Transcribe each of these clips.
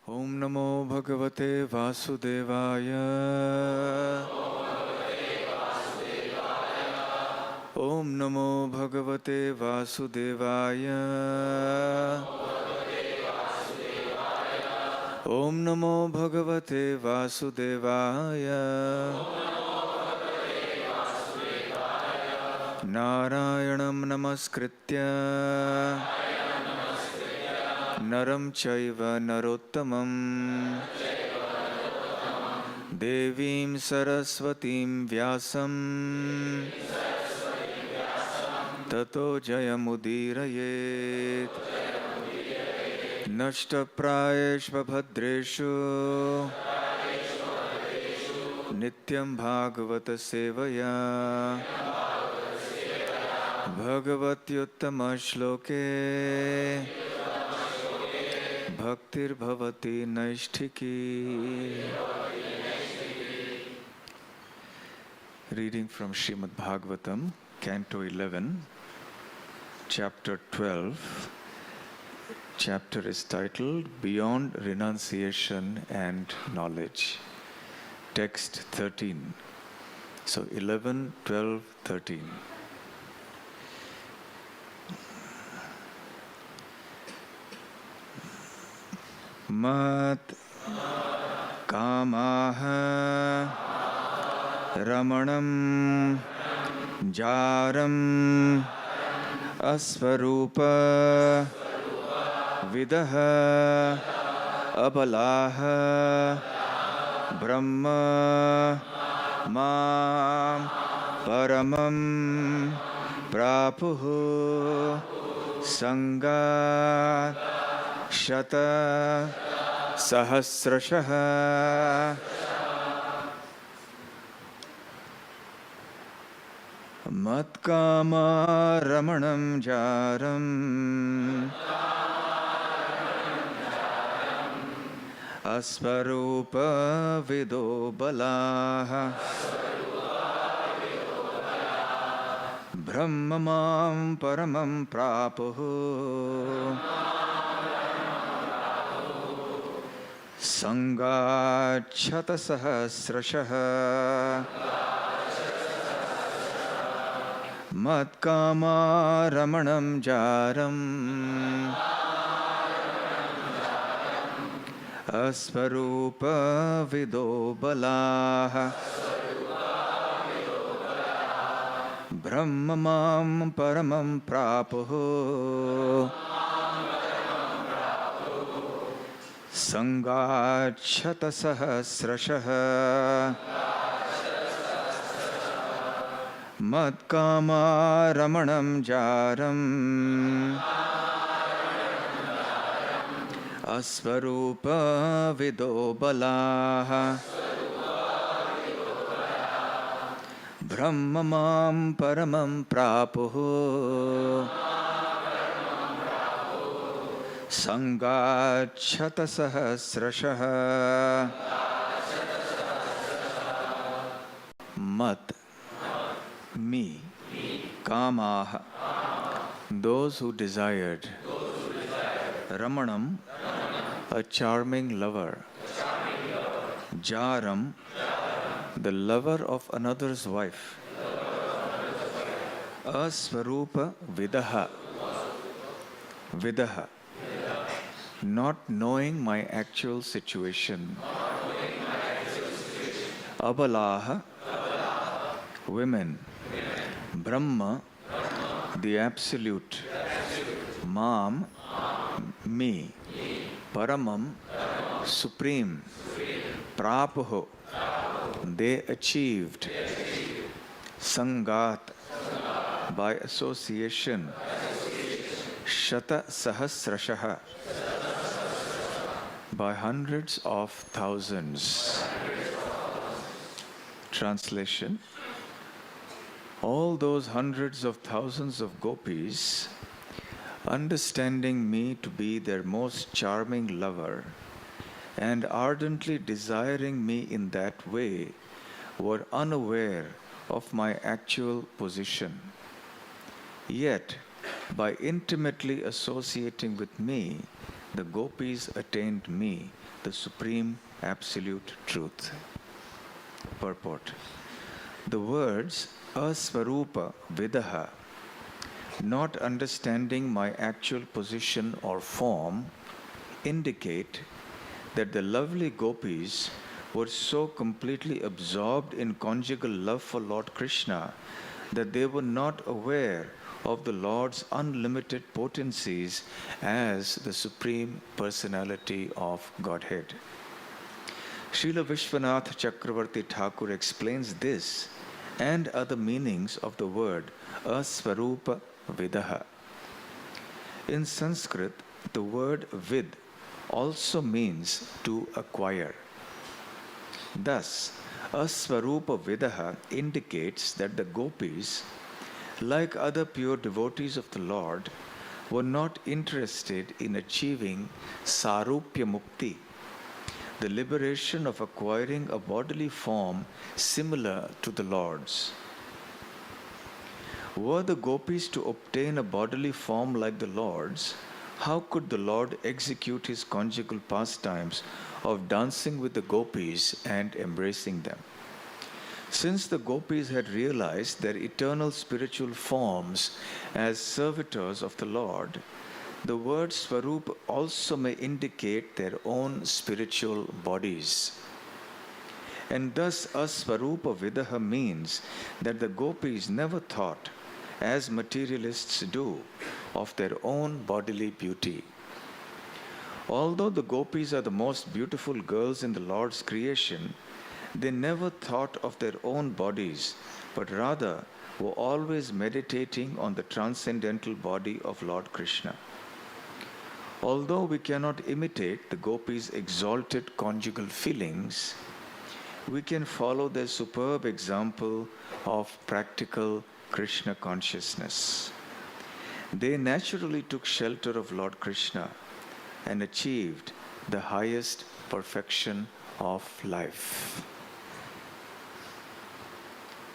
Om Namo Bhagavate Vasudevaya. Om Namo Bhagavate Vasudevaya. Om Namo Bhagavate Vasudevaya. Narayanam Namaskritya Naram Chaiva Narottamam Devim Saraswatim Vyasam Tato Jayamudirayet Nashtaprayeshva Bhadreshu Nityam Bhagavata Sevaya Bhagavatyuttama Shloke Bhaktir Bhavati Naishtiki. Reading from Srimad Bhagavatam, Canto 11, Chapter 12. Chapter is titled Beyond Renunciation and Knowledge. Text 13. So 11, 12, 13. Mat Kamaha Ramanam Jaram Asvarupa Vidaha Abalaha Brahma Mam Paramam Prapuhu Sangha Shata Sahasrashaha Matkama Ramanam Jaram Asvarupa Vido Balaha Brahmamam Paramam Prapuhu Sangachata Sahasrashaha Matkama Ramanam Jaram Asvarupa Vido Balaha Brahmamam Paramam Prapuhu Sangachata Sahasrashaha Matkama Ramanam Jaram Asvarupa Vido Balaha Brahmamam Paramam Prapuhu Sangachata Sahasrashaha Mat Me Kamaha Those who desired Ramanam a charming lover Jaram the lover of another's wife Asvarupa Vidaha Vidaha not knowing my actual situation. Abalaha, women. Brahma, the absolute. Mam, me. Paramam, supreme. Prapuho, they achieved. Sangat, by association. Shata Sahasrashaha, by hundreds of thousands. Translation. All those hundreds of thousands of gopis, understanding me to be their most charming lover and ardently desiring me in that way, were unaware of my actual position. Yet, by intimately associating with me, the gopis attained me, the supreme absolute truth. Purport. The words asvarupa vidaha, not understanding my actual position or form, indicate that the lovely gopis were so completely absorbed in conjugal love for Lord Krishna that they were not aware of the Lord's unlimited potencies as the Supreme Personality of Godhead. Srila Vishwanath Chakravarti Thakur explains this and other meanings of the word asvarupa vidaha. In Sanskrit, the word vid also means to acquire. Thus, asvarupa vidaha indicates that the gopis, like other pure devotees of the Lord, were not interested in achieving sarupya mukti, the liberation of acquiring a bodily form similar to the Lord's. Were the gopis to obtain a bodily form like the Lord's, how could the Lord execute his conjugal pastimes of dancing with the gopis and embracing them? Since the gopis had realized their eternal spiritual forms as servitors of the Lord, the word Swarup also may indicate their own spiritual bodies. And thus Asvarupa Vidaha means that the gopis never thought, as materialists do, of their own bodily beauty. Although the gopis are the most beautiful girls in the Lord's creation, they never thought of their own bodies, but rather were always meditating on the transcendental body of Lord Krishna. Although we cannot imitate the gopis' exalted conjugal feelings, we can follow their superb example of practical Krishna consciousness. They naturally took shelter of Lord Krishna and achieved the highest perfection of life.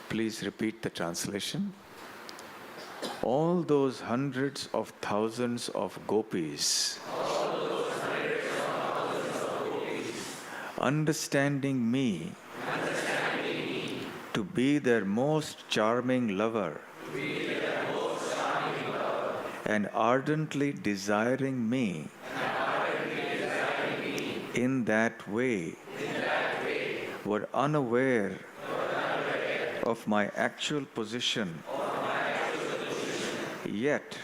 Please repeat the translation. All those hundreds of thousands of gopis, understanding me to be their most charming lover, and ardently desiring me in that way, were unaware of my actual position, yet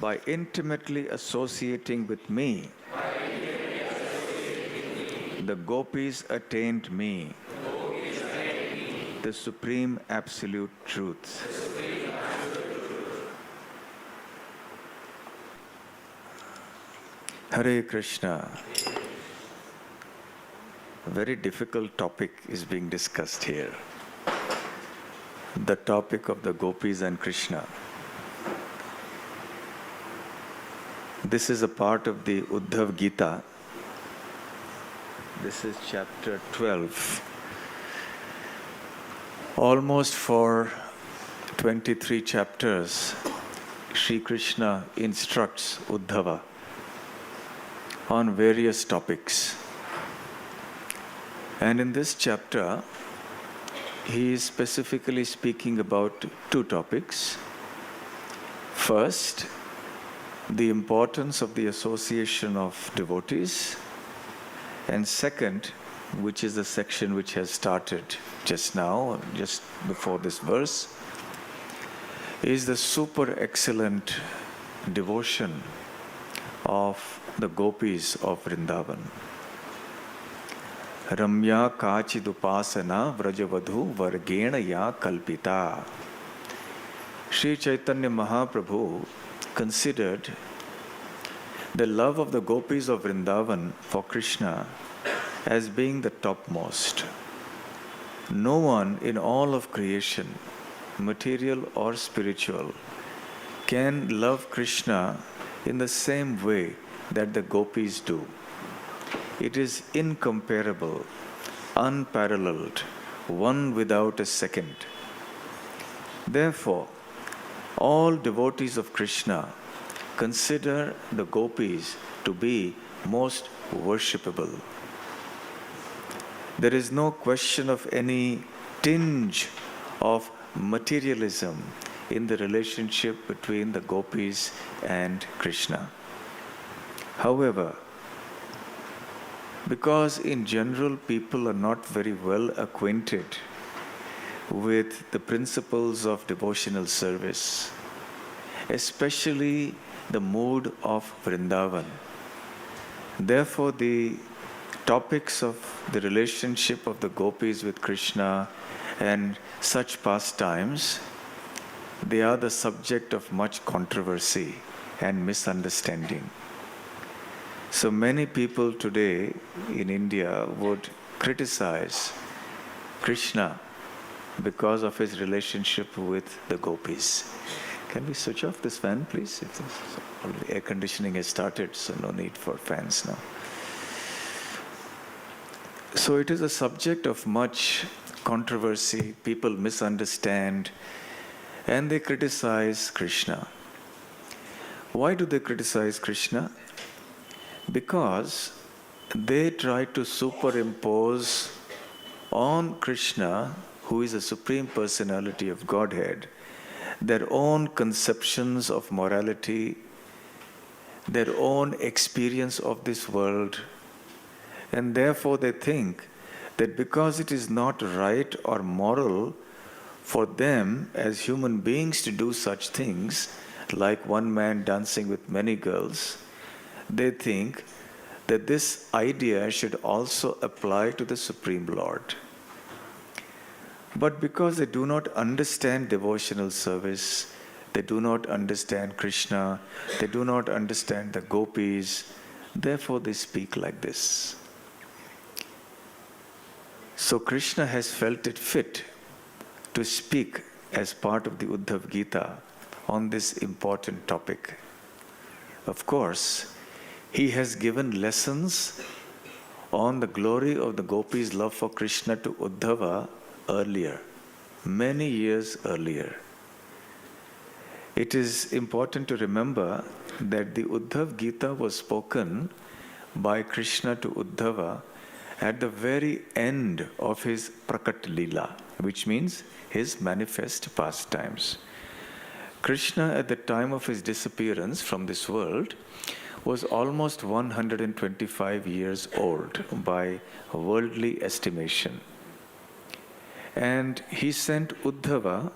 by intimately associating with me, the gopis attained me, the supreme absolute truth. Hare Krishna. A very difficult topic is being discussed here. The topic of the gopis and Krishna. This is a part of the Uddhav Gita. This is chapter 12. Almost for 23 chapters, Sri Krishna instructs Uddhava on various topics. And in this chapter, he is specifically speaking about two topics. First, the importance of the association of devotees. And second, which is the section which has started just now, just before this verse, is the super excellent devotion of the gopis of Vrindavan. Ramya Kachidupasana Vrajavadhu Vargena Ya Kalpita. Sri Chaitanya Mahaprabhu considered the love of the gopis of Vrindavan for Krishna as being the topmost. No one in all of creation, material or spiritual, can love Krishna in the same way that the gopis do. It is incomparable, unparalleled, one without a second. Therefore, all devotees of Krishna consider the gopis to be most worshipable. There is no question of any tinge of materialism in the relationship between the gopis and Krishna. However, because in general people are not very well acquainted with the principles of devotional service, especially the mood of Vrindavan. Therefore, the topics of the relationship of the gopis with Krishna and such pastimes, they are the subject of much controversy and misunderstanding. So many people today in India would criticize Krishna because of his relationship with the gopis. Can we switch off this fan, please? Already air conditioning has started, so no need for fans now. So it is a subject of much controversy. People misunderstand and they criticize Krishna. Why do they criticize Krishna? Because they try to superimpose on Krishna, who is the Supreme Personality of Godhead, their own conceptions of morality, their own experience of this world, and therefore they think that because it is not right or moral for them as human beings to do such things, like one man dancing with many girls, they think that this idea should also apply to the Supreme Lord. But because they do not understand devotional service, they do not understand Krishna, they do not understand the gopis, therefore they speak like this. So Krishna has felt it fit to speak as part of the Uddhav Gita on this important topic. Of course, he has given lessons on the glory of the gopis' love for Krishna to Uddhava earlier, many years earlier. It is important to remember that the Uddhav Gita was spoken by Krishna to Uddhava at the very end of his Prakat Leela, which means his manifest pastimes. Krishna, at the time of his disappearance from this world, was almost 125 years old by worldly estimation. And he sent Uddhava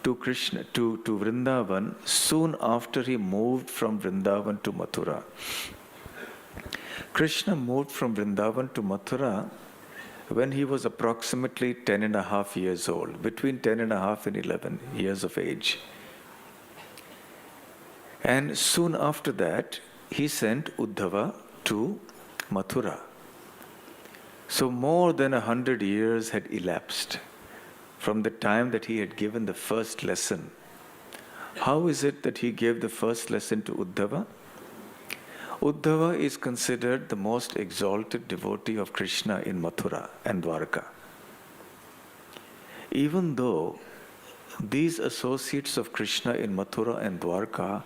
to Vrindavan soon after he moved from Vrindavan to Mathura. Krishna moved from Vrindavan to Mathura when he was approximately 10.5 years old, between 10.5 and 11 years of age. And soon after that, he sent Uddhava to Mathura. So more than 100 years had elapsed from the time that he had given the first lesson. How is it that he gave the first lesson to Uddhava? Uddhava is considered the most exalted devotee of Krishna in Mathura and Dwarka. Even though these associates of Krishna in Mathura and Dwarka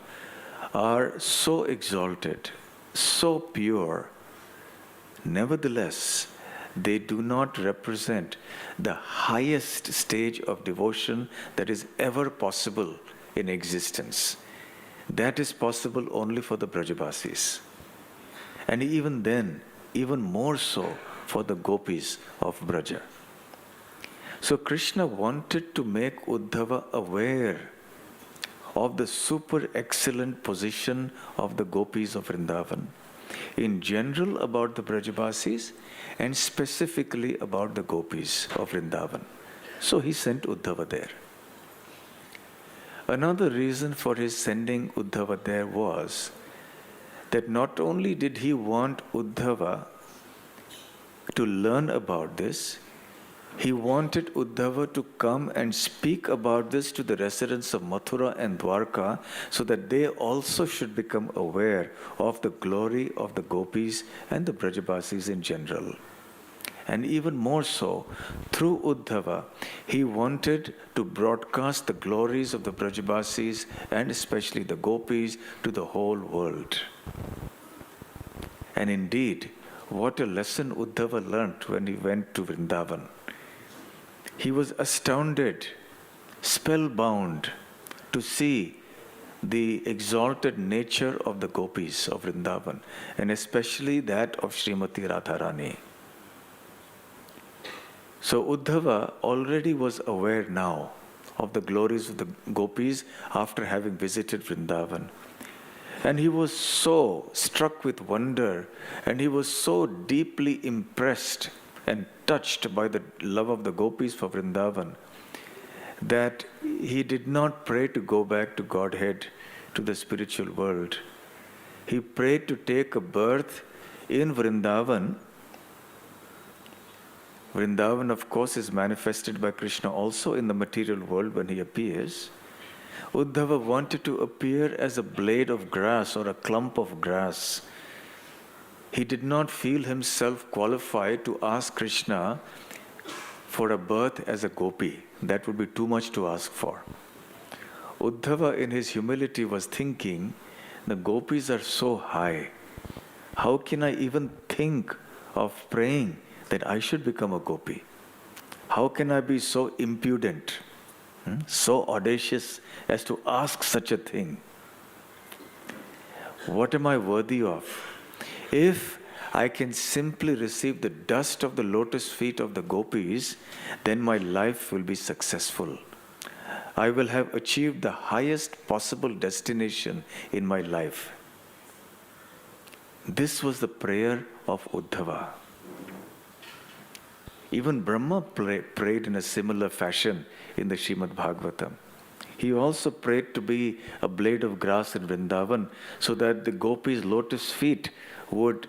are so exalted, so pure, nevertheless, they do not represent the highest stage of devotion that is ever possible in existence. That is possible only for the Brajavasis. And even then, even more so for the gopis of Braja. So Krishna wanted to make Uddhava aware of the super excellent position of the gopis of Vrindavan, in general about the Brajavasis and specifically about the gopis of Vrindavan. So he sent Uddhava there. Another reason for his sending Uddhava there was that not only did he want Uddhava to learn about this, he wanted Uddhava to come and speak about this to the residents of Mathura and Dwarka so that they also should become aware of the glory of the gopis and the Brajavasis in general. And even more so, through Uddhava, he wanted to broadcast the glories of the Brajabasis and especially the gopis to the whole world. And indeed, what a lesson Uddhava learnt when he went to Vrindavan. He was astounded, spellbound to see the exalted nature of the gopis of Vrindavan, and especially that of Srimati Radharani. So Uddhava already was aware now of the glories of the gopis after having visited Vrindavan. And he was so struck with wonder, and he was so deeply impressed and touched by the love of the gopis for Vrindavan that he did not pray to go back to Godhead, to the spiritual world. He prayed to take a birth in Vrindavan. Vrindavan, of course, is manifested by Krishna also in the material world when he appears. Uddhava wanted to appear as a blade of grass or a clump of grass. He did not feel himself qualified to ask Krishna for a birth as a gopi. That would be too much to ask for. Uddhava, in his humility, was thinking, the gopis are so high. How can I even think of praying that I should become a gopi? How can I be so impudent, so audacious as to ask such a thing? What am I worthy of? If I can simply receive the dust of the lotus feet of the gopis, then my life will be successful. I will have achieved the highest possible destination in my life. This was the prayer of Uddhava. Even Brahma prayed in a similar fashion in the Srimad Bhagavatam. He also prayed to be a blade of grass in Vrindavan so that the gopis' lotus feet would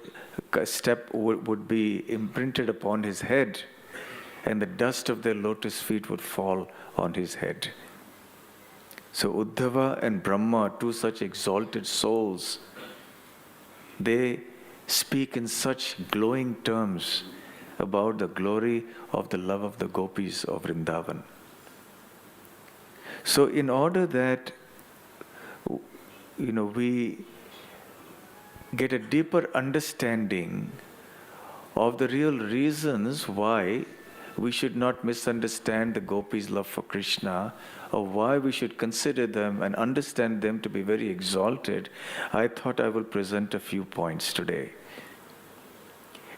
be imprinted upon his head, and the dust of their lotus feet would fall on his head. So Uddhava and Brahma, two such exalted souls, they speak in such glowing terms about the glory of the love of the gopis of Vrindavan. So in order that we get a deeper understanding of the real reasons why we should not misunderstand the gopis' love for Krishna, or why we should consider them and understand them to be very exalted, I thought I will present a few points today.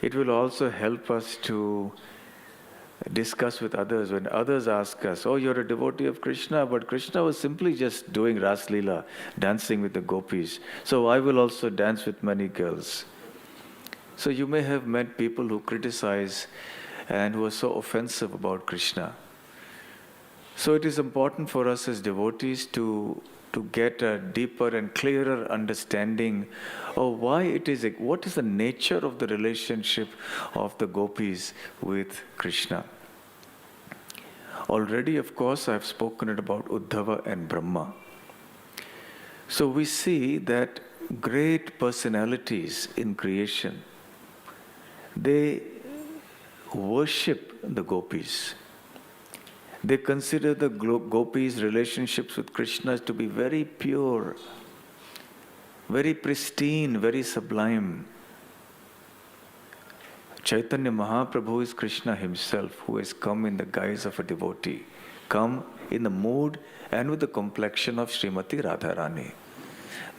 It will also help us to discuss with others. When others ask us, oh, you're a devotee of Krishna, but Krishna was simply just doing Ras Leela, dancing with the gopis. So I will also dance with many girls. So you may have met people who criticize and who are so offensive about Krishna. So it is important for us as devotees to get a deeper and clearer understanding of what is the nature of the relationship of the gopis with Krishna. Already, of course, I have spoken about Uddhava and Brahma. So we see that great personalities in creation, they worship the gopis. They consider the gopis' relationships with Krishna to be very pure, very pristine, very sublime. Chaitanya Mahaprabhu is Krishna himself, who has come in the guise of a devotee, come in the mood and with the complexion of Srimati Radharani.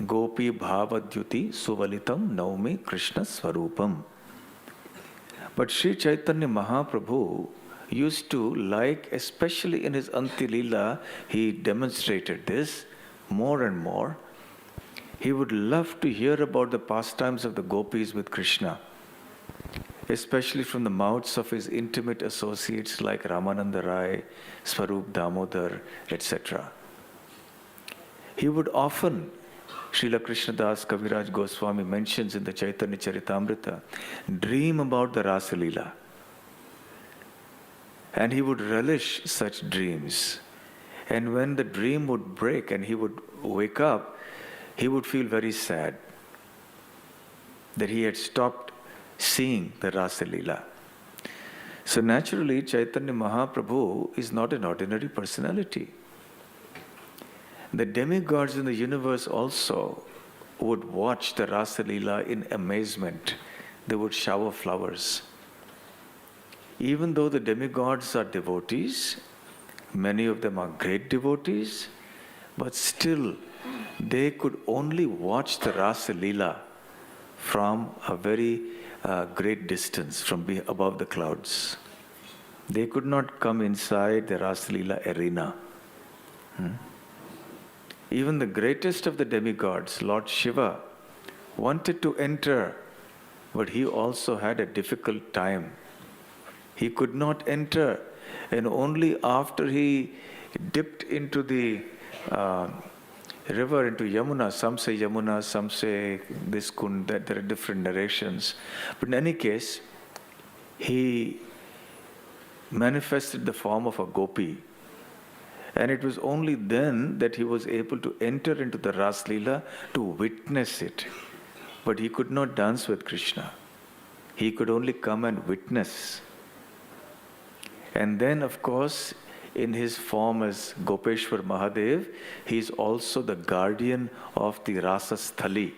Gopi Bhavadyuti Suvalitam Naumi Krishna Swarupam. But Sri Chaitanya Mahaprabhu used to especially in his Anti Leela, he demonstrated this more and more. He would love to hear about the pastimes of the gopis with Krishna, especially from the mouths of his intimate associates like Ramananda Rai, Swarup Damodar, etc. He would often, Srila Krishnadas Kaviraj Goswami mentions in the Chaitanya Charitamrita, dream about the Rasa Leela. And he would relish such dreams. And when the dream would break and he would wake up, he would feel very sad that he had stopped seeing the Rasa Leela. So naturally, Chaitanya Mahaprabhu is not an ordinary personality. The demigods in the universe also would watch the Rasa Leela in amazement. They would shower flowers. Even though the demigods are devotees, many of them are great devotees, but still they could only watch the Rasa Leela from a very great distance, from above the clouds. They could not come inside the Rasa Leela arena. Even the greatest of the demigods, Lord Shiva, wanted to enter, but he also had a difficult time. He could not enter, and only after he dipped into the river, into Yamuna, some say Yamuna, some say this Kund, that there are different narrations. But in any case, he manifested the form of a gopi. And it was only then that he was able to enter into the Ras Leela to witness it. But he could not dance with Krishna. He could only come and witness. And then, of course, in his form as Gopeshwar Mahadev, he is also the guardian of the Rasa Sthali.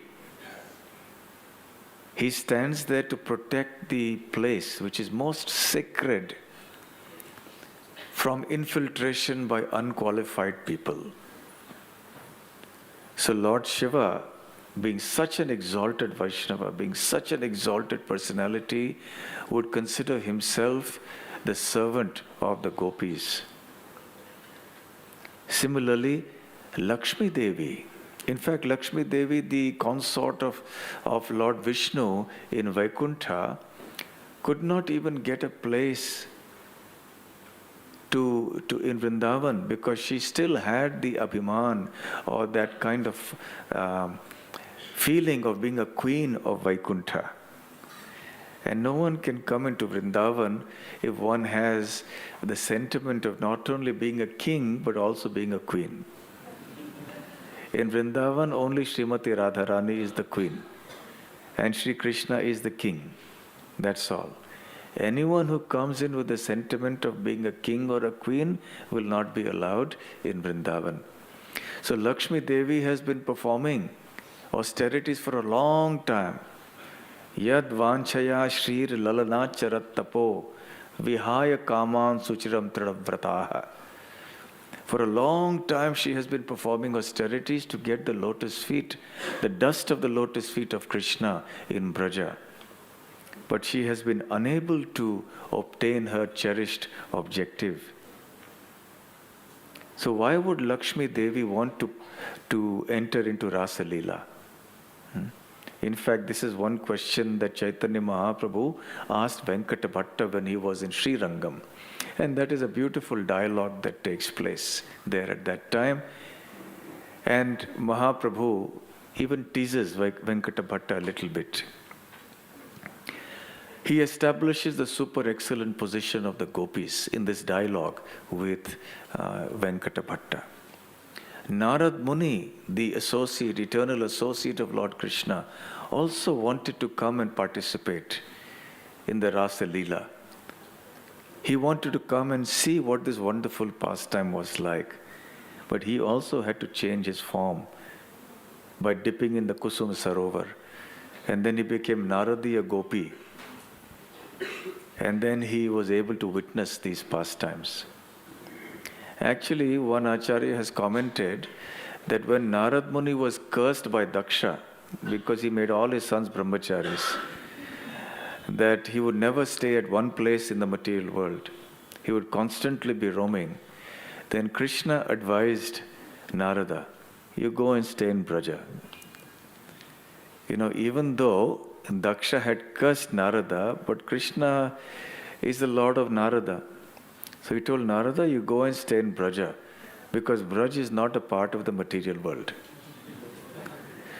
He stands there to protect the place which is most sacred from infiltration by unqualified people. So Lord Shiva, being such an exalted Vaishnava, being such an exalted personality, would consider himself the servant of the gopis. Similarly, Lakshmi Devi. In fact, Lakshmi Devi, the consort of Lord Vishnu in Vaikuntha, could not even get a place to in Vrindavan because she still had the abhiman or that kind of feeling of being a queen of Vaikuntha. And no one can come into Vrindavan if one has the sentiment of not only being a king but also being a queen. In Vrindavan, only Srimati Radharani is the queen and Sri Krishna is the king. That's all. Anyone who comes in with the sentiment of being a king or a queen will not be allowed in Vrindavan. So Lakshmi Devi has been performing austerities for a long time. Yad vanchaya shrir lalana charat tapo vihaya kaman suchiram tradavrataha. For a long time she has been performing austerities to get the lotus feet, the dust of the lotus feet of Krishna in Braja. But she has been unable to obtain her cherished objective. So why would Lakshmi Devi want to enter into Rasa Leela? In fact, this is one question that Chaitanya Mahaprabhu asked Venkata Bhatta when he was in Sri Rangam. And that is a beautiful dialogue that takes place there at that time. And Mahaprabhu even teases Venkata Bhatta a little bit. He establishes the super excellent position of the gopis in this dialogue with Venkata Bhatta. Narad Muni, the associate, eternal associate of Lord Krishna, also wanted to come and participate in the Rasa Leela. He wanted to come and see what this wonderful pastime was like. But he also had to change his form by dipping in the Kusum Sarovar. And then he became Naradiya Gopi. And then he was able to witness these pastimes. Actually, one Acharya has commented that when Narad Muni was cursed by Daksha, because he made all his sons brahmacharis, that he would never stay at one place in the material world. He would constantly be roaming. Then Krishna advised Narada, you go and stay in Braja. Even though Daksha had cursed Narada, but Krishna is the Lord of Narada. So he told Narada, you go and stay in Braja, because Braj is not a part of the material world.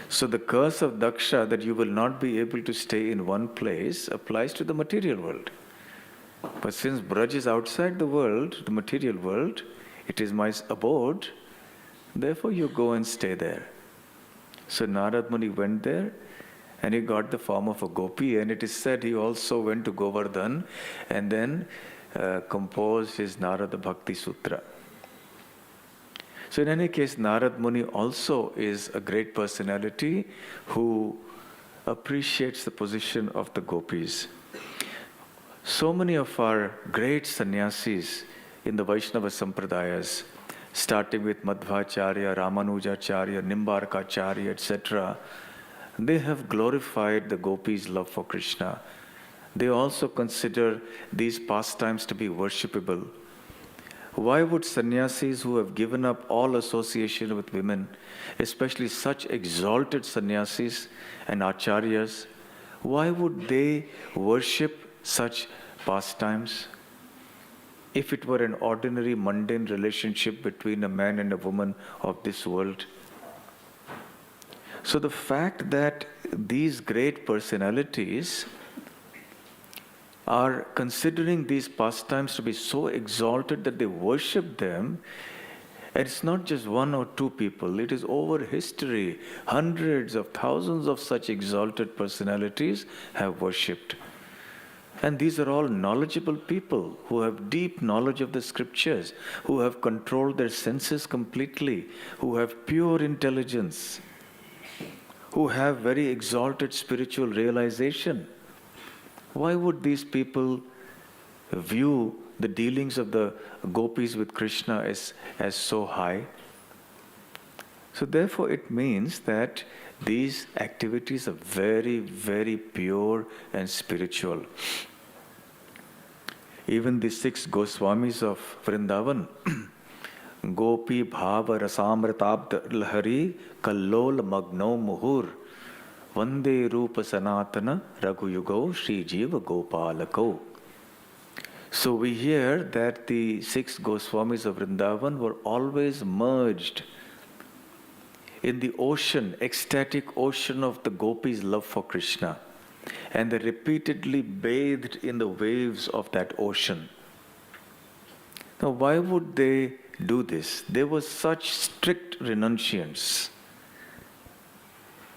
So the curse of Daksha that you will not be able to stay in one place applies to the material world. But since Braj is outside the world, the material world, it is my abode, therefore you go and stay there. So Narad Muni went there and he got the form of a gopi, and it is said he also went to Govardhan and then composed his Narada Bhakti Sutra. So in any case, Narad Muni also is a great personality who appreciates the position of the gopis. So many of our great sannyasis in the Vaishnava Sampradayas, starting with Madhvacharya, Ramanujacharya, Nimbarkacharya, etc., they have glorified the gopis' love for Krishna. They also consider these pastimes to be worshipable. Why would sannyasis who have given up all association with women, especially such exalted sannyasis and acharyas, why would they worship such pastimes? If it were an ordinary mundane relationship between a man and a woman of this world. So the fact that these great personalities are considering these pastimes to be so exalted that they worship them, and it's not just one or two people, it is over history. Hundreds of thousands of such exalted personalities have worshipped. And these are all knowledgeable people who have deep knowledge of the scriptures, who have controlled their senses completely, who have pure intelligence, who have very exalted spiritual realization. Why would these people view the dealings of the gopis with Krishna as so high? So therefore it means that these activities are very, very pure and spiritual. Even the 6 Goswamis of Vrindavan, Gopi Bhava Rasamritabd Lahari Kallol Magno Muhur Vande Rupa Sanatana Raghuyugo Sri Jiva Gopalako. So we hear that the 6 Goswamis of Vrindavan were always merged in the ocean, ecstatic ocean of the gopis' love for Krishna. And they repeatedly bathed in the waves of that ocean. Now, why would they do this? They were such strict renunciants.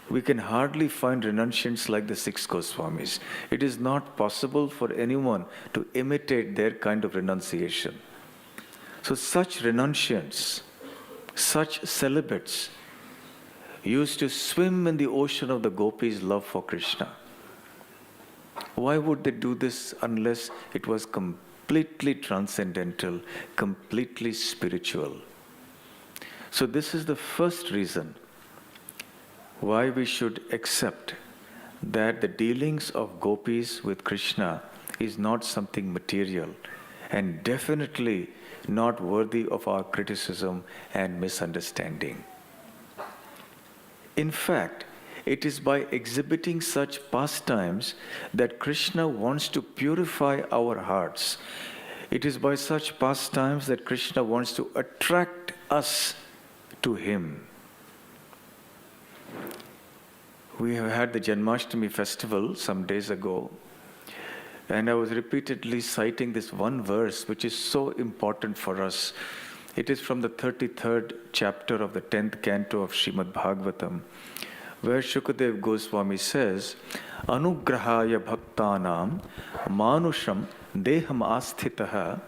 We can hardly find renunciants like the 6 Goswamis. It is not possible for anyone to imitate their kind of renunciation. So such renunciants, such celibates, used to swim in the ocean of the gopis' love for Krishna. Why would they do this unless it was completely transcendental, completely spiritual? So this is the first reason why we should accept that the dealings of gopis with Krishna is not something material and definitely not worthy of our criticism and misunderstanding. In fact, it is by exhibiting such pastimes that Krishna wants to purify our hearts. It is by such pastimes that Krishna wants to attract us to Him. We have had the Janmashtami festival some days ago, and I was repeatedly citing this one verse which is so important for us. It is from the 33rd chapter of the 10th canto of Srimad Bhagavatam, where Shukadev Goswami says, Anugrahaya bhaktanam manusham deham asthitaha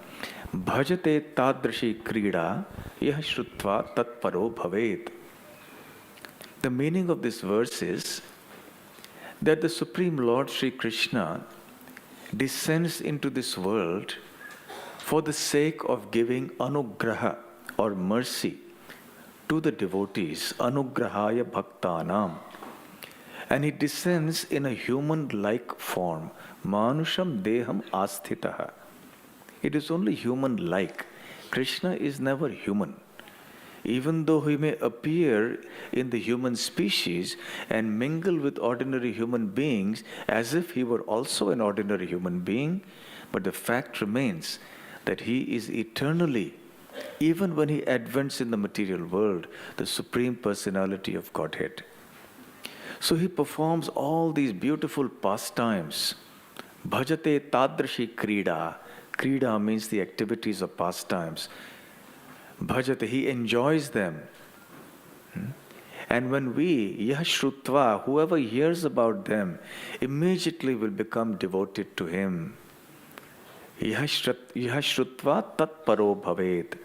bhajate tadrashi krida yah shrutva tatparo bhavet. The meaning of this verse is that the Supreme Lord Sri Krishna descends into this world for the sake of giving anugraha or mercy to the devotees, anugrahaya bhaktanam. And he descends in a human-like form, manusham deham asthitaha. It is only human-like. Krishna is never human. Even though he may appear in the human species and mingle with ordinary human beings as if he were also an ordinary human being, but the fact remains that he is eternally, even when he advents in the material world, the Supreme Personality of Godhead. So he performs all these beautiful pastimes. Bhajate tadrashi krida. Krida means the activities of pastimes. Bhajate, he enjoys them. And when we, yah shrutva, whoever hears about them, immediately will become devoted to him. Yah shrutva tat paro bhavet.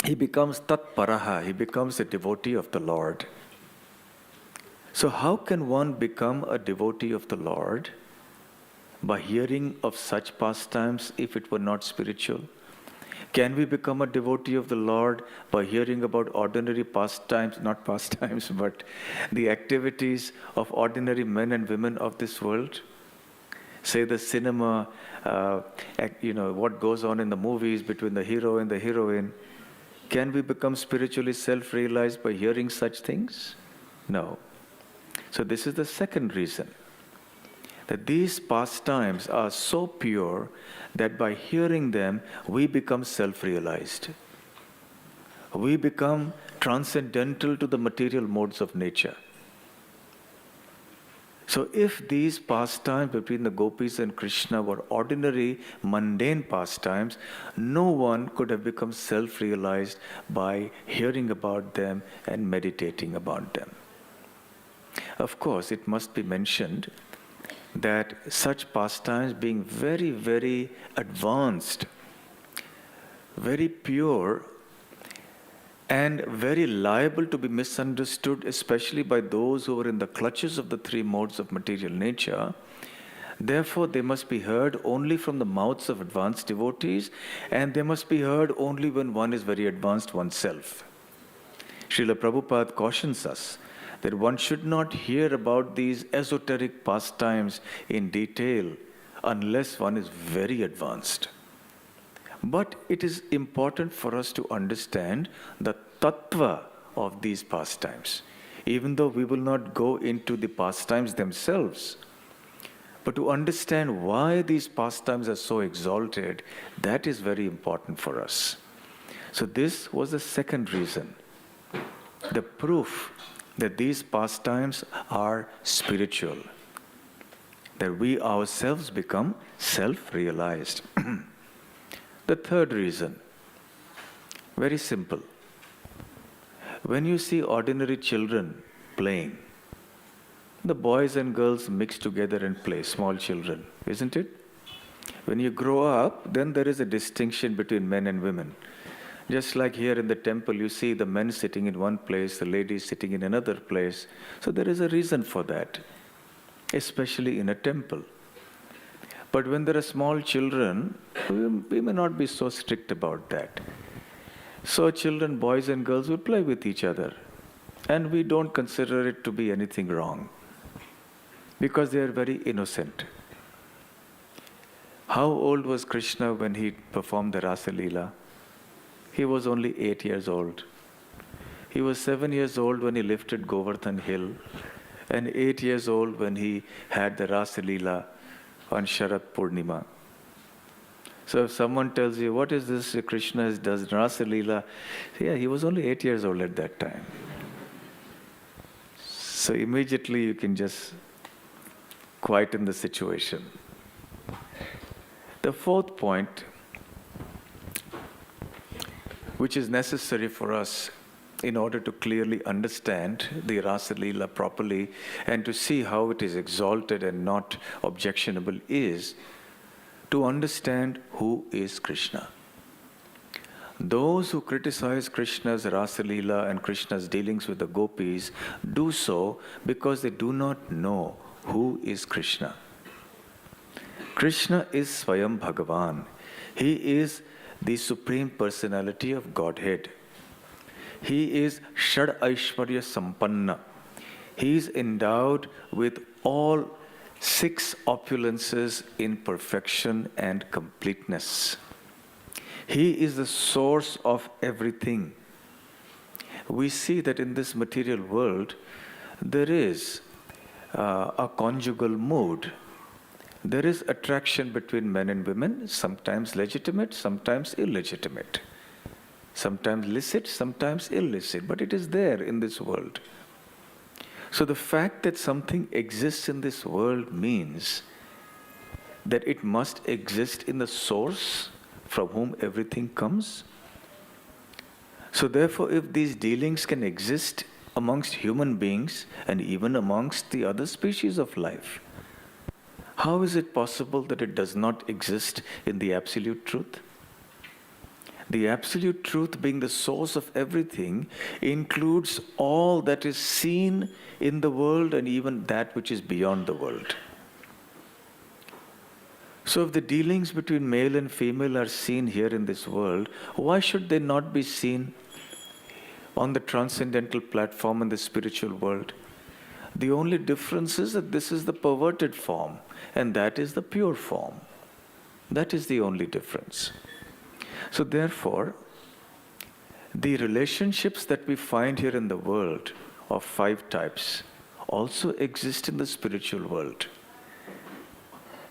He becomes tat paraha, he becomes a devotee of the Lord. So how can one become a devotee of the Lord? By hearing of such pastimes if it were not spiritual? Can we become a devotee of the Lord by hearing about ordinary pastimes, not pastimes, but the activities of ordinary men and women of this world? Say the cinema, what goes on in the movies between the hero and the heroine. Can we become spiritually self-realized by hearing such things? No. So this is the second reason, that these pastimes are so pure that by hearing them, we become self-realized. We become transcendental to the material modes of nature. So if these pastimes between the gopis and Krishna were ordinary, mundane pastimes, no one could have become self-realized by hearing about them and meditating about them. Of course, it must be mentioned that such pastimes being very, very advanced, very pure, and very liable to be misunderstood, especially by those who are in the clutches of the three modes of material nature, therefore they must be heard only from the mouths of advanced devotees, and they must be heard only when one is very advanced oneself. Srila Prabhupada cautions us that one should not hear about these esoteric pastimes in detail unless one is very advanced. But it is important for us to understand the tattva of these pastimes, even though we will not go into the pastimes themselves. But to understand why these pastimes are so exalted, that is very important for us. So this was the second reason, the proof that these pastimes are spiritual, that we ourselves become self-realized. The third reason, very simple. When you see ordinary children playing, the boys and girls mix together and play, small children, isn't it? When you grow up, then there is a distinction between men and women. Just like here in the temple, you see the men sitting in one place, the ladies sitting in another place. So there is a reason for that, especially in a temple. But when there are small children, we may not be so strict about that. So children, boys and girls, will play with each other. And we don't consider it to be anything wrong, because they are very innocent. How old was Krishna when he performed the Rasa Leela? He was only 8 years old. He was 7 years old when he lifted Govardhan hill, and 8 years old when he had the Rasa Leela on Sharad Purnima. So if someone tells you, what is this Krishna does Rasa Leela? Yeah, he was only 8 years old at that time. So immediately you can just quieten the situation. The fourth point, which is necessary for us in order to clearly understand the Rasa Leela properly and to see how it is exalted and not objectionable, is to understand who is Krishna. Those who criticize Krishna's Rasa Leela and Krishna's dealings with the gopis do so because they do not know who is Krishna. Krishna is Swayam Bhagavan. He is the Supreme Personality of Godhead. He is Shad Aishwarya Sampanna. He is endowed with all 6 opulences in perfection and completeness. He is the source of everything. We see that in this material world, there is a conjugal mood. There is attraction between men and women, sometimes legitimate, sometimes illegitimate. Sometimes licit, sometimes illicit, but it is there in this world. So the fact that something exists in this world means that it must exist in the source from whom everything comes. So therefore, if these dealings can exist amongst human beings and even amongst the other species of life. How is it possible that it does not exist in the absolute truth? The absolute truth, being the source of everything, includes all that is seen in the world and even that which is beyond the world. So if the dealings between male and female are seen here in this world, why should they not be seen on the transcendental platform in the spiritual world? The only difference is that this is the perverted form and that is the pure form. That is the only difference. So therefore, the relationships that we find here in the world of 5 types also exist in the spiritual world.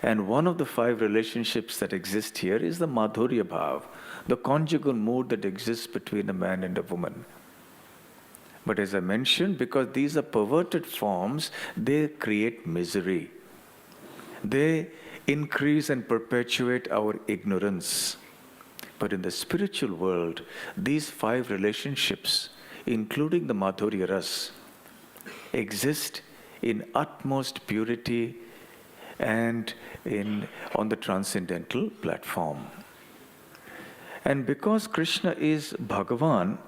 And one of the 5 relationships that exist here is the Madhurya Bhav, the conjugal mood that exists between a man and a woman. But as I mentioned, because these are perverted forms, they create misery. They increase and perpetuate our ignorance. But in the spiritual world, these 5 relationships, including the Madhurya Ras, exist in utmost purity and on the transcendental platform. And because Krishna is Bhagavan,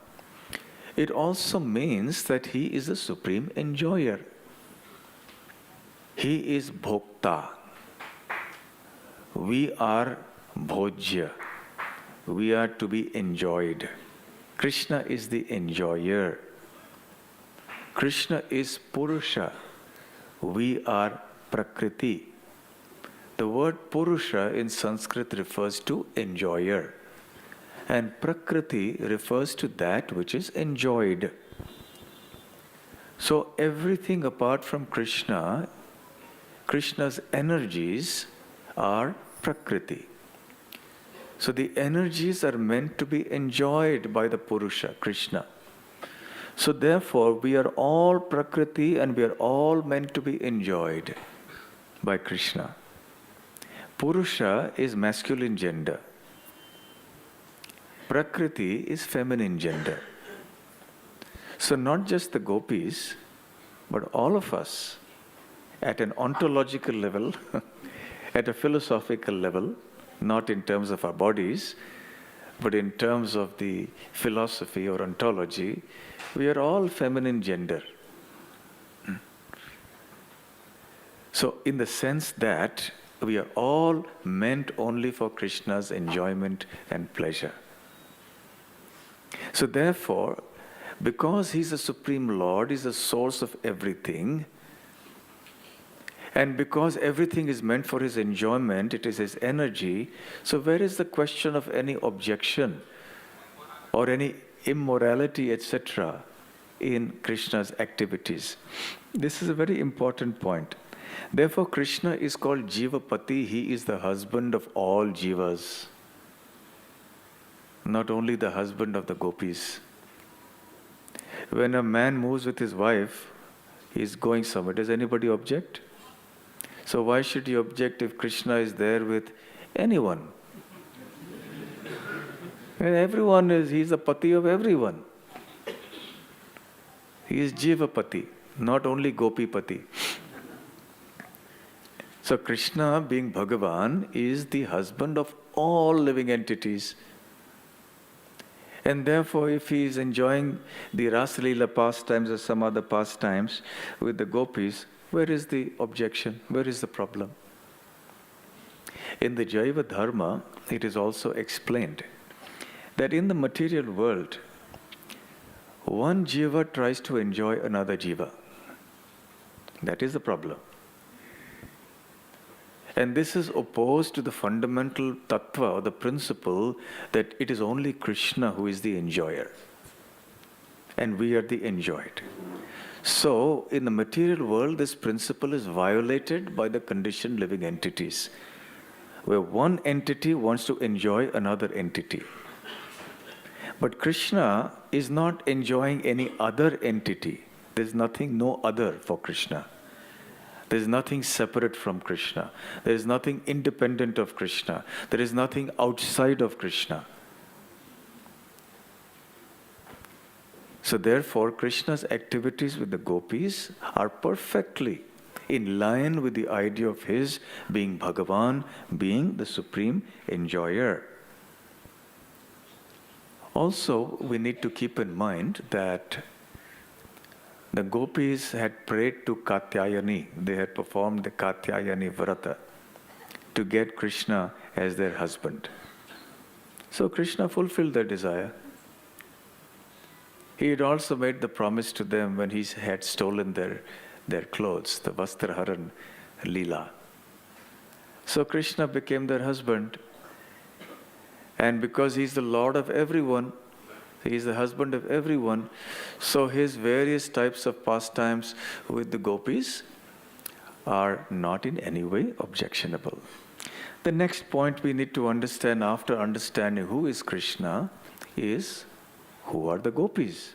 it also means that he is the supreme enjoyer. He is Bhokta. We are Bhojya. We are to be enjoyed. Krishna is the enjoyer. Krishna is Purusha. We are Prakriti. The word Purusha in Sanskrit refers to enjoyer. And Prakriti refers to that which is enjoyed. So everything apart from Krishna, Krishna's energies are Prakriti. So the energies are meant to be enjoyed by the Purusha, Krishna. So therefore, we are all Prakriti and we are all meant to be enjoyed by Krishna. Purusha is masculine gender. Prakriti is feminine gender. So not just the gopis, but all of us at an ontological level, at a philosophical level, not in terms of our bodies, but in terms of the philosophy or ontology, we are all feminine gender. So in the sense that we are all meant only for Krishna's enjoyment and pleasure. So therefore, because he's the Supreme Lord, he's the source of everything, and because everything is meant for his enjoyment, it is his energy, so where is the question of any objection or any immorality, etc., in Krishna's activities? This is a very important point. Therefore, Krishna is called Jivapati. He is the husband of all jivas, not only the husband of the gopis. When a man moves with his wife, he is going somewhere. Does anybody object? So why should you object if Krishna is there with anyone? And he's the pati of everyone. He is Jivapati, not only Gopipati. So Krishna, being Bhagavan, is the husband of all living entities. And therefore, if he is enjoying the Rasalila pastimes or some other pastimes with the gopis, where is the objection? Where is the problem? In the Jaiva Dharma, it is also explained that in the material world, one jiva tries to enjoy another jiva. That is the problem. And this is opposed to the fundamental tattva or the principle that it is only Krishna who is the enjoyer. And we are the enjoyed. So, in the material world, this principle is violated by the conditioned living entities, where one entity wants to enjoy another entity. But Krishna is not enjoying any other entity. There's nothing, no other for Krishna. There is nothing separate from Krishna. There is nothing independent of Krishna. There is nothing outside of Krishna. So therefore, Krishna's activities with the gopis are perfectly in line with the idea of his being Bhagavan, being the supreme enjoyer. Also, we need to keep in mind that the gopis had prayed to Katyayani. They had performed the Katyayani Vrata to get Krishna as their husband. So Krishna fulfilled their desire. He had also made the promise to them when he had stolen their clothes, the Vastraharan Leela. So Krishna became their husband. And because he's the Lord of everyone, he's the husband of everyone, so his various types of pastimes with the gopis are not in any way objectionable. The next point we need to understand after understanding who is Krishna is who are the gopis.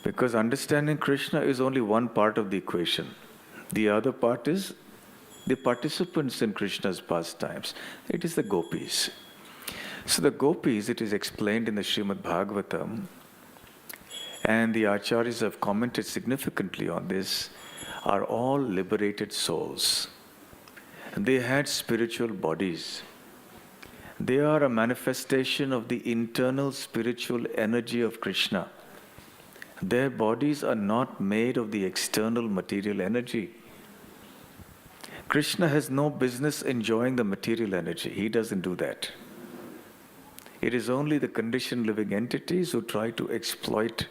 Because understanding Krishna is only one part of the equation. The other part is the participants in Krishna's pastimes. It is the gopis. So the gopis, it is explained in the Srimad Bhagavatam, and the acharyas have commented significantly on this, are all liberated souls. They had spiritual bodies. They are a manifestation of the internal spiritual energy of Krishna. Their bodies are not made of the external material energy. Krishna has no business enjoying the material energy. He doesn't do that. It is only the conditioned living entities who try to exploit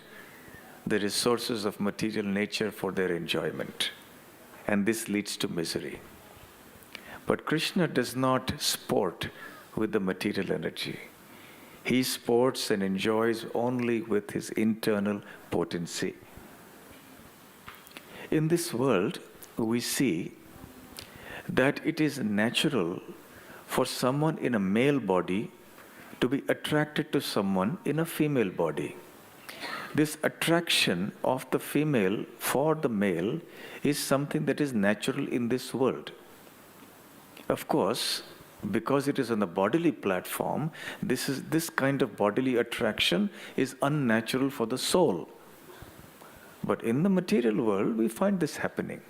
the resources of material nature for their enjoyment. And this leads to misery. But Krishna does not sport with the material energy. He sports and enjoys only with his internal potency. In this world, we see that it is natural for someone in a male body to be attracted to someone in a female body. This attraction of the female for the male is something that is natural in this world. Of course, because it is on the bodily platform, this kind of bodily attraction is unnatural for the soul. But in the material world, we find this happening.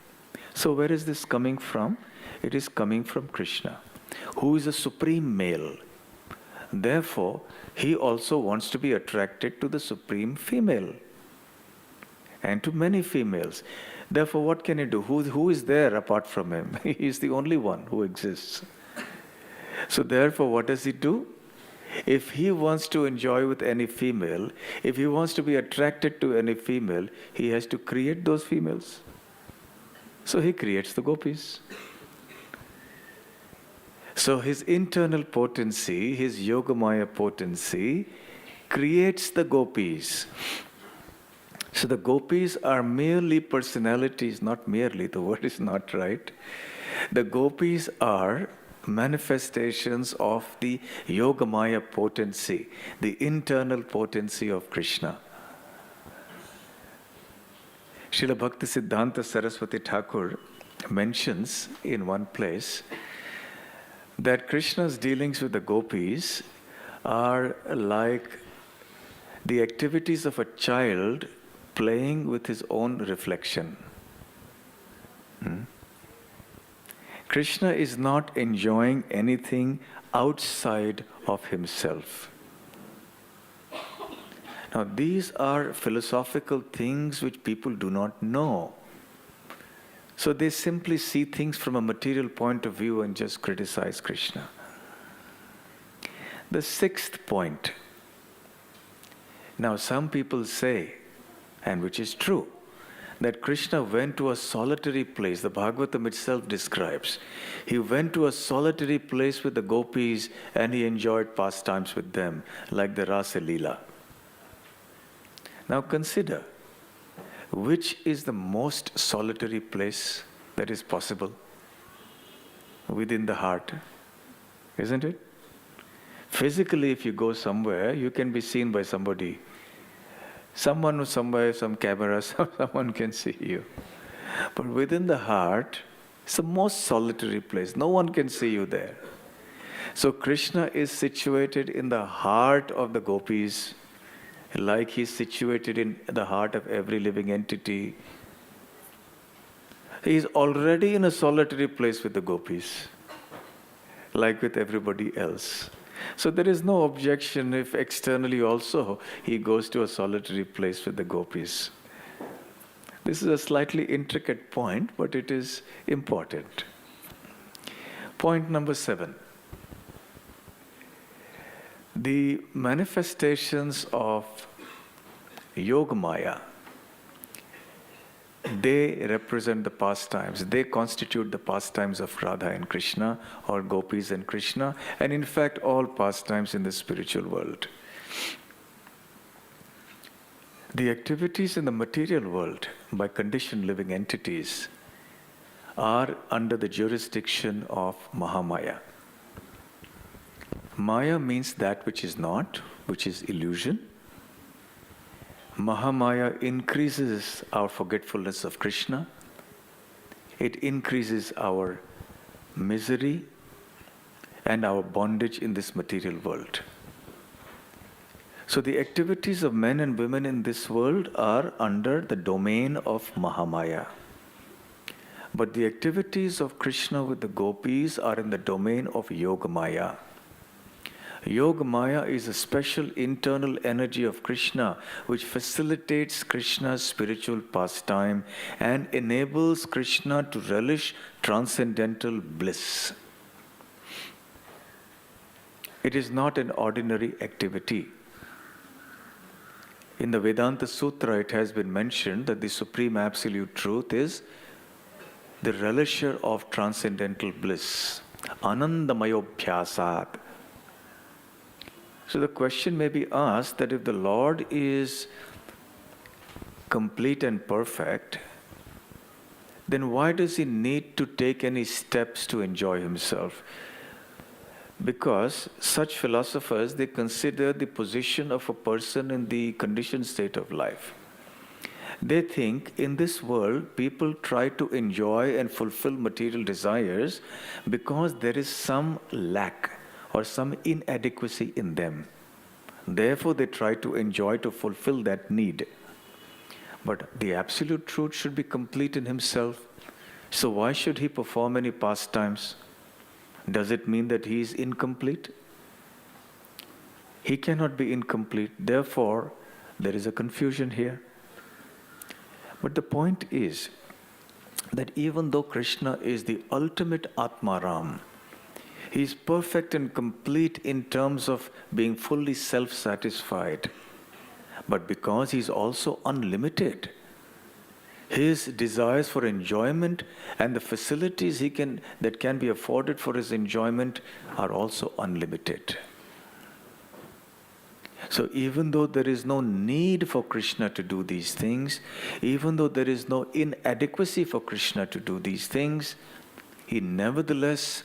So where is this coming from? It is coming from Krishna, who is a supreme male. Therefore, he also wants to be attracted to the supreme female and to many females. Therefore, what can he do? Who is there apart from him? He is the only one who exists. So therefore, what does he do? If he wants to enjoy with any female, if he wants to be attracted to any female, he has to create those females. So he creates the gopis. So his internal potency, his Yogamaya potency, creates the gopis. So the gopis are merely personalities, not merely, the word is not right. The gopis are manifestations of the Yogamaya potency, the internal potency of Krishna. Srila Bhaktisiddhanta Saraswati Thakur mentions in one place that Krishna's dealings with the gopis are like the activities of a child playing with his own reflection. Krishna is not enjoying anything outside of himself. Now, these are philosophical things which people do not know. So they simply see things from a material point of view and just criticize Krishna. The sixth point. Now, some people say, and which is true, that Krishna went to a solitary place. The Bhagavatam itself describes. He went to a solitary place with the gopis and he enjoyed pastimes with them, like the Rasa Leela. Now consider, which is the most solitary place that is possible? Within the heart, isn't it? Physically, if you go somewhere, you can be seen by somebody. Someone who's somewhere, some camera, someone can see you. But within the heart, it's the most solitary place. No one can see you there. So Krishna is situated in the heart of the gopis like he's situated in the heart of every living entity. He's already in a solitary place with the gopis, like with everybody else. So there is no objection if externally also he goes to a solitary place with the gopis. This is a slightly intricate point, but it is important. Point number 7. The manifestations of Yogamaya, they represent the pastimes. They constitute the pastimes of Radha and Krishna, or gopis and Krishna, and in fact all pastimes in the spiritual world. The activities in the material world by conditioned living entities are under the jurisdiction of Mahamaya. Maya means that which is not, which is illusion. Mahamaya increases our forgetfulness of Krishna. It increases our misery and our bondage in this material world. So the activities of men and women in this world are under the domain of Mahamaya. But the activities of Krishna with the gopis are in the domain of Yogamaya. Yogamaya is a special internal energy of Krishna which facilitates Krishna's spiritual pastime and enables Krishna to relish transcendental bliss. It is not an ordinary activity. In the Vedanta Sutra, it has been mentioned that the supreme absolute truth is the relisher of transcendental bliss. Anandamayobhyasat. So the question may be asked that if the Lord is complete and perfect, then why does he need to take any steps to enjoy himself? Because such philosophers, they consider the position of a person in the conditioned state of life. They think in this world, people try to enjoy and fulfill material desires because there is some lack or some inadequacy in them. Therefore, they try to enjoy to fulfill that need. But the absolute truth should be complete in himself. So why should he perform any pastimes? Does it mean that he is incomplete? He cannot be incomplete. Therefore, there is a confusion here. But the point is that even though Krishna is the ultimate Atmaram, he is perfect and complete in terms of being fully self-satisfied. But because he is also unlimited, his desires for enjoyment and the facilities that can be afforded for his enjoyment are also unlimited. So even though there is no need for Krishna to do these things, even though there is no inadequacy for Krishna to do these things, he nevertheless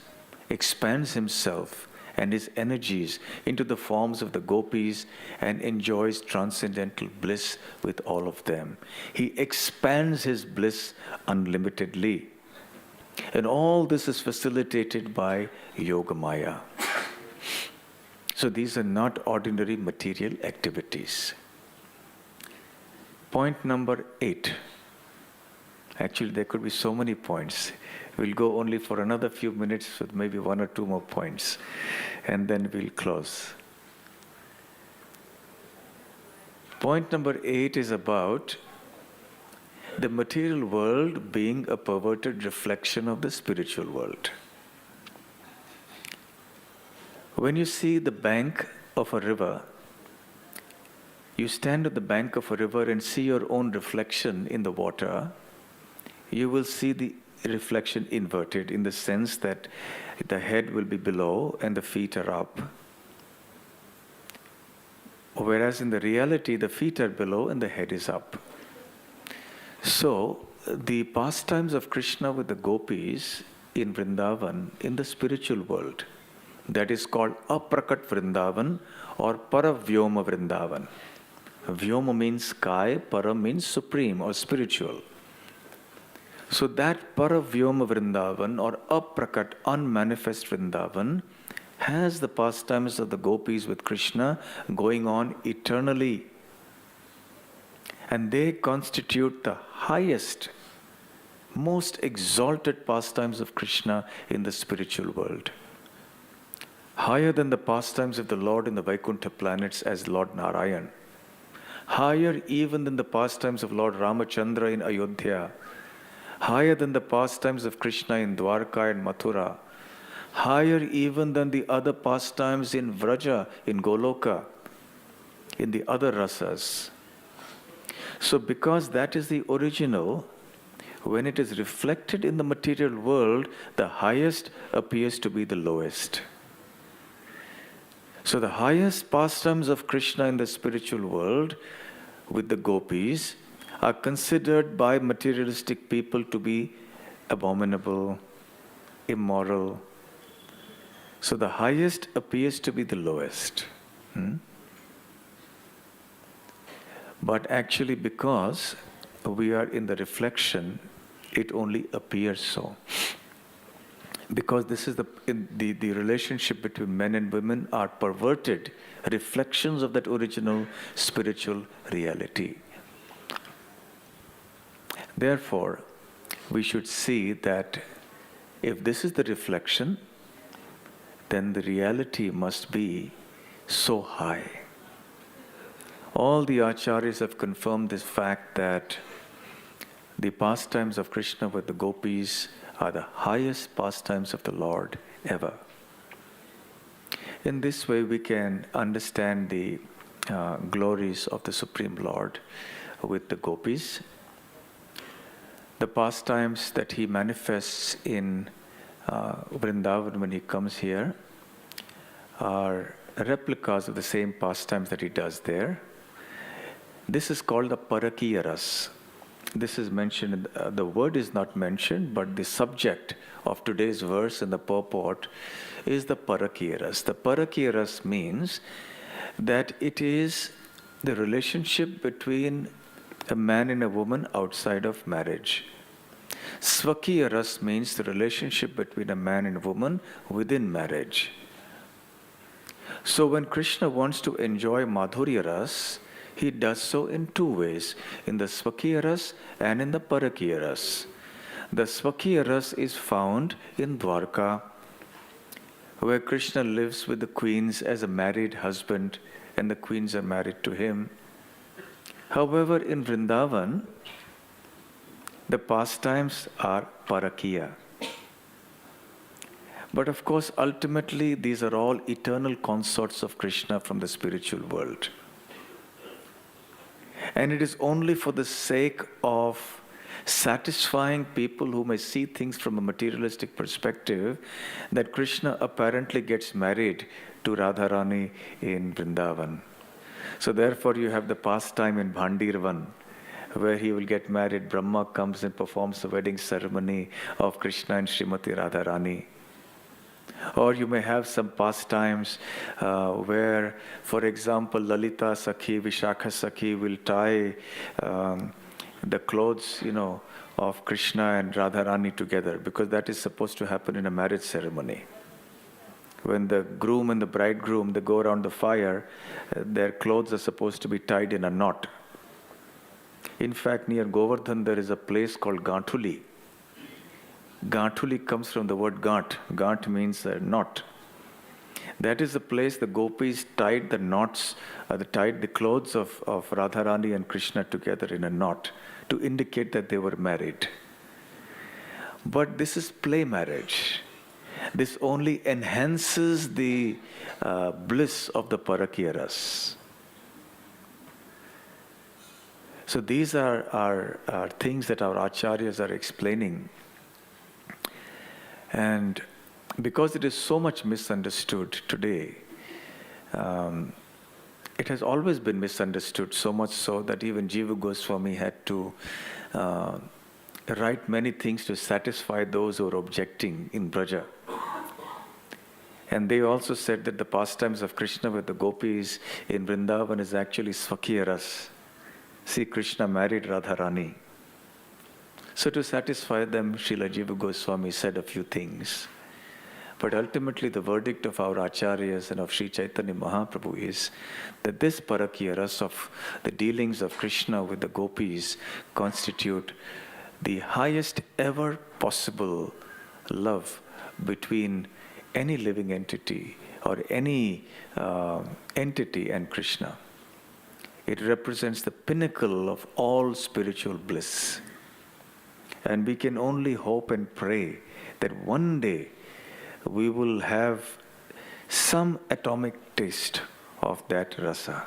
expands himself and his energies into the forms of the gopis and enjoys transcendental bliss with all of them. He expands his bliss unlimitedly. And all this is facilitated by Yogamaya. So these are not ordinary material activities. Point number 8. Actually, there could be so many points. We'll go only for another few minutes with maybe 1 or 2 more points, and then we'll close. Point number 8 is about the material world being a perverted reflection of the spiritual world. When you see the bank of a river, you stand at the bank of a river and see your own reflection in the water, you will see the reflection inverted in the sense that the head will be below and the feet are up. Whereas in the reality, the feet are below and the head is up. So, the pastimes of Krishna with the gopis in Vrindavan, in the spiritual world, that is called Aprakat Vrindavan or Paravyoma Vrindavan. Vyoma means sky, Para means supreme or spiritual. So that Paravyoma Vrindavan or Aprakat, unmanifest Vrindavan, has the pastimes of the gopis with Krishna going on eternally And they constitute the highest, most exalted pastimes of Krishna in the spiritual world. Higher than the pastimes of the Lord in the Vaikuntha planets as Lord Narayan. Higher even than the pastimes of Lord Ramachandra in Ayodhya. Higher than the pastimes of Krishna in Dwarka and Mathura. Higher even than the other pastimes in Vraja, in Goloka, in the other rasas. So because that is the original, when it is reflected in the material world, the highest appears to be the lowest. So the highest pastimes of Krishna in the spiritual world with the gopis are considered by materialistic people to be abominable, immoral. So the highest appears to be the lowest. But actually, because we are in the reflection, it only appears so. Because this is the relationship between men and women are perverted reflections of that original spiritual reality. Therefore, we should see that if this is the reflection, then the reality must be so high. All the acharyas have confirmed this fact that the pastimes of Krishna with the gopis are the highest pastimes of the Lord ever. In this way, we can understand the glories of the Supreme Lord with the gopis. The pastimes that he manifests in Vrindavan when he comes here are replicas of the same pastimes that he does there. This is called the Parakiya Ras. This is mentioned, the word is not mentioned, but the subject of today's verse and the purport is the Parakiya Ras. The Parakiya Ras means that it is the relationship between a man and a woman outside of marriage. Swakiya Ras means the relationship between a man and a woman within marriage. So when Krishna wants to enjoy Madhurya Ras, he does so in two ways, in the Swakiya Ras and in the Parakiya Ras. The Swakiya Ras is found in Dwarka, where Krishna lives with the queens as a married husband, and the queens are married to him. However, in Vrindavan, the pastimes are Parakiya. But of course, ultimately, these are all eternal consorts of Krishna from the spiritual world. And it is only for the sake of satisfying people who may see things from a materialistic perspective that Krishna apparently gets married to Radharani in Vrindavan. So therefore you have the pastime in Bhandirvan, where he will get married. Brahma comes and performs the wedding ceremony of Krishna and Srimati Radharani. Or you may have some pastimes where, for example, Lalita Sakhi, Vishakha Sakhi will tie the clothes, of Krishna and Radharani together, because that is supposed to happen in a marriage ceremony. When the groom and the bridegroom, they go around the fire, their clothes are supposed to be tied in a knot. In fact, near Govardhan, there is a place called Ganthuli. Ganthuli comes from the word Gant. Gant means knot. That is the place the gopis tied the knots, tied the clothes of Radharani and Krishna together in a knot to indicate that they were married. But this is play marriage. This only enhances the bliss of the Parakiya Ras. So these are things that our acharyas are explaining. And because it is so much misunderstood today, it has always been misunderstood, so much so that even Jiva Goswami had to write many things to satisfy those who are objecting in Braja. And they also said that the pastimes of Krishna with the gopis in Vrindavan is actually Swakiya Ras. See, Krishna married Radharani. So to satisfy them, Srila Jiva Goswami said a few things. But ultimately, the verdict of our Acharyas and of Sri Chaitanya Mahaprabhu is that this Parakya Ras of the dealings of Krishna with the gopis constitute the highest ever possible love between any living entity or any entity and Krishna. It represents the pinnacle of all spiritual bliss. And we can only hope and pray that one day we will have some atomic taste of that rasa.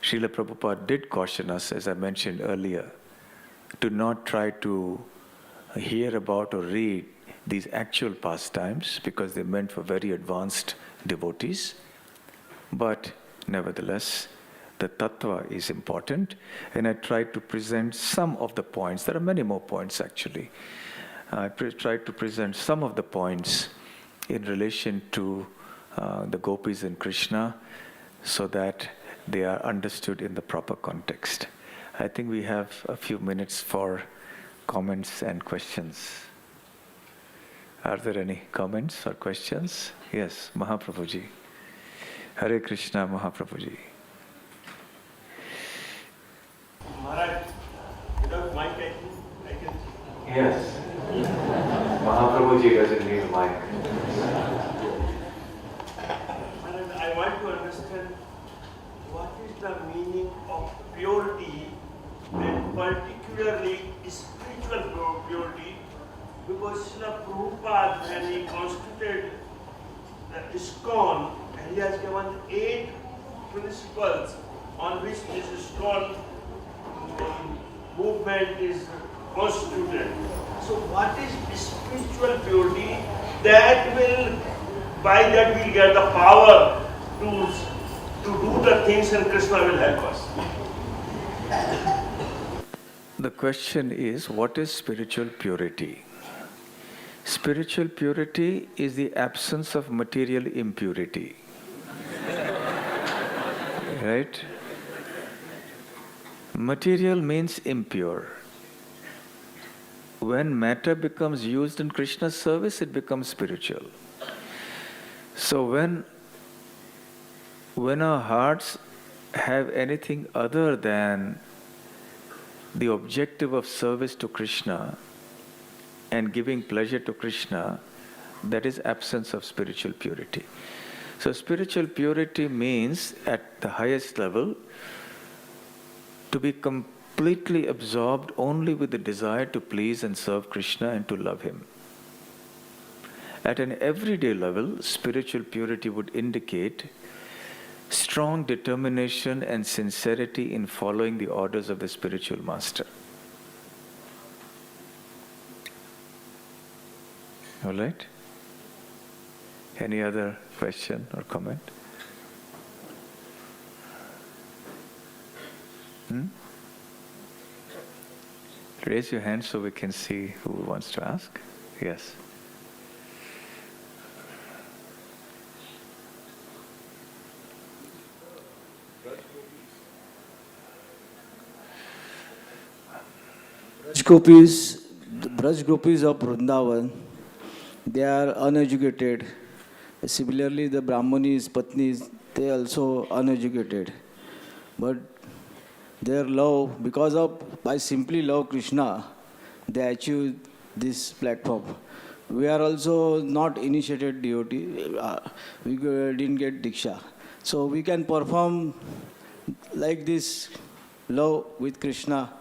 Srila Prabhupada did caution us, as I mentioned earlier, to not try to hear about or read these actual pastimes because they're meant for very advanced devotees. But nevertheless, the tattva is important, and I tried to present some of the points. There are many more points actually. I tried to present some of the points in relation to the gopis and Krishna so that they are understood in the proper context. I think we have a few minutes for comments and questions. Are there any comments or questions? Yes, Mahaprabhuji. Hare Krishna, Mahaprabhuji. Maharaj, without mic I can... Yes. Mahaprabhuji doesn't need a mic. Maharaj, I want to understand what is the meaning of purity, and particularly spiritual purity, because Srila Prabhupada, when he constituted the ISKCON, and he has given 8 principles on which this ISKCON movement is constituted. So what is spiritual purity? That will, by that we'll get the power to do the things, and Krishna will help us. The question is, what is spiritual purity? Spiritual purity is the absence of material impurity. Right? Material means impure. When matter becomes used in Krishna's service, it becomes spiritual. So when our hearts have anything other than the objective of service to Krishna and giving pleasure to Krishna, that is absence of spiritual purity. So spiritual purity means, at the highest level, to be completely absorbed only with the desire to please and serve Krishna and to love Him. At an everyday level, spiritual purity would indicate strong determination and sincerity in following the orders of the spiritual master. All right? Any other question or comment? Raise your hand so we can see who wants to ask. Yes. Braj Gopis of Vrindavan, they are uneducated. Similarly, the Brahmanis, Patnis, they are also uneducated. But their love, by simply love Krishna, they achieve this platform. We are also not initiated devotee. We didn't get Diksha. So we can perform like this love with Krishna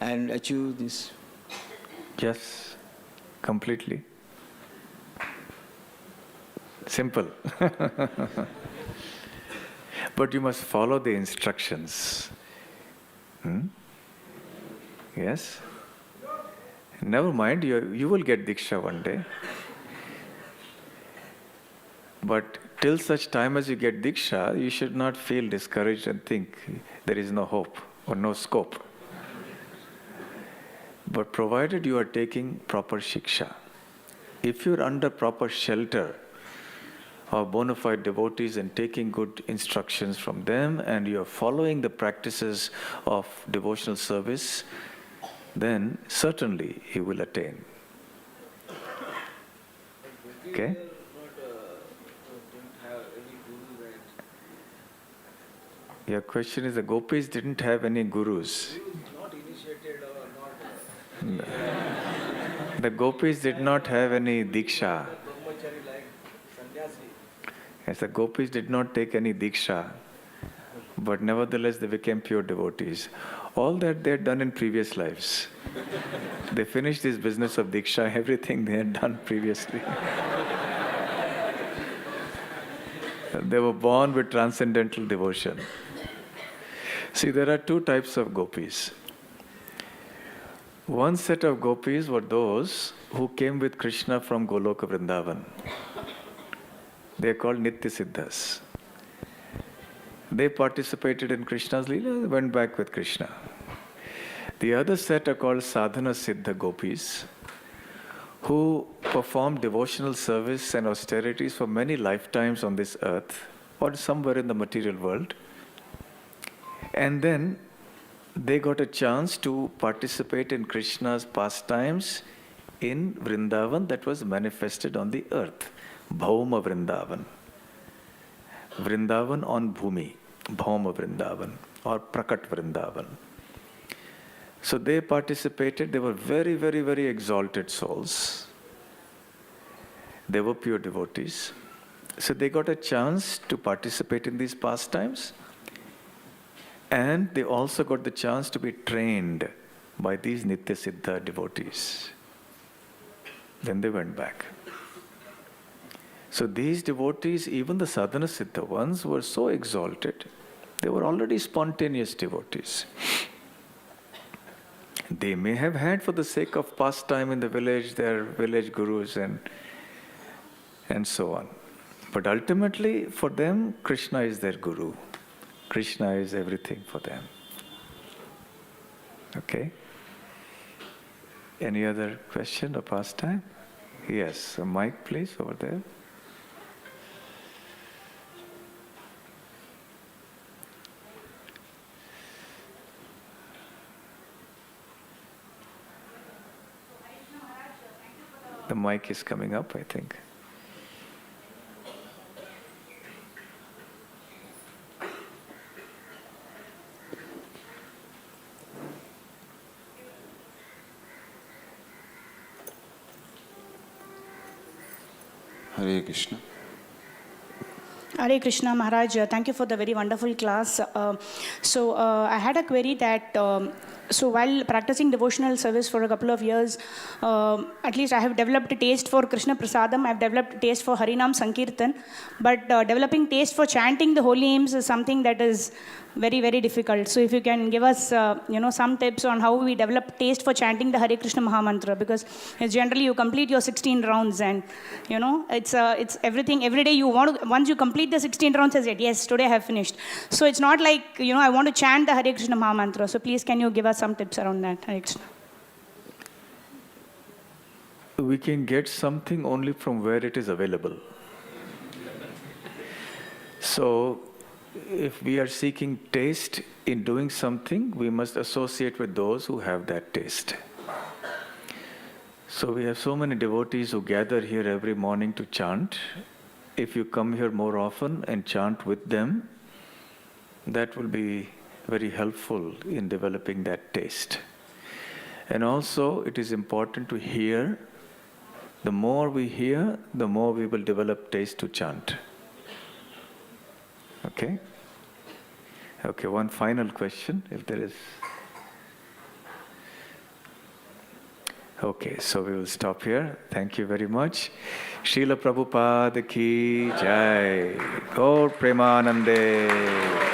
and achieve this. Yes, completely. Simple. But you must follow the instructions. Yes? Never mind, you will get Diksha one day. But till such time as you get Diksha, you should not feel discouraged and think there is no hope or no scope. But provided you are taking proper shiksha, if you're under proper shelter of bona fide devotees and taking good instructions from them, and you're following the practices of devotional service, then certainly you will attain. Okay? Your question is the gopis didn't have any gurus. Not initiated or not. The gopis did not have any diksha. Brahmachari like sannyasi. Yes, the gopis did not take any diksha. But nevertheless, they became pure devotees. All that they had done in previous lives. They finished this business of diksha, everything they had done previously. They were born with transcendental devotion. See, there are two types of gopis. One set of gopis were those who came with Krishna from Goloka Vrindavan. They are called Nitya Siddhas. They participated in Krishna's Leela, went back with Krishna. The other set are called Sadhana Siddha gopis, who performed devotional service and austerities for many lifetimes on this earth or somewhere in the material world. And then they got a chance to participate in Krishna's pastimes in Vrindavan that was manifested on the earth. Bhauma Vrindavan. Vrindavan on Bhumi. Bhauma Vrindavan or Prakat Vrindavan. So they participated. They were very, very, very exalted souls. They were pure devotees. So they got a chance to participate in these pastimes. And they also got the chance to be trained by these Nitya Siddha devotees. Then they went back. So these devotees, even the Sadhana Siddha ones, were so exalted. They were already spontaneous devotees. They may have had, for the sake of pastime in the village, their village gurus and so on. But ultimately, for them, Krishna is their guru. Krishna is everything for them. Okay? Any other question or pastime? Yes, a mic please over there. The mic is coming up, I think. Hare Krishna. Hare Krishna Maharaj, thank you for the very wonderful class. I had a query that, so while practicing devotional service for a couple of years, at least I have developed a taste for Krishna Prasadam, I have developed a taste for Harinam Sankirtan, but developing taste for chanting the holy names is something that is very, very difficult. So if you can give us, some tips on how we develop taste for chanting the Hare Krishna Mahamantra, because generally you complete your 16 rounds and, it's everything, every day you want to, once you complete the 16 rounds, I said, yes, today I have finished. So it's not like, I want to chant the Hare Krishna Mahamantra. So please, can you give us some tips around that, Hare Krishna? We can get something only from where it is available. So, if we are seeking taste in doing something, we must associate with those who have that taste. So we have so many devotees who gather here every morning to chant. If you come here more often and chant with them, that will be very helpful in developing that taste. And also, it is important to hear. The more we hear, the more we will develop taste to chant. Okay? Okay, one final question, if there is. Okay, so we will stop here. Thank you very much. Srila Prabhupada ki jai. Gaur Premanande.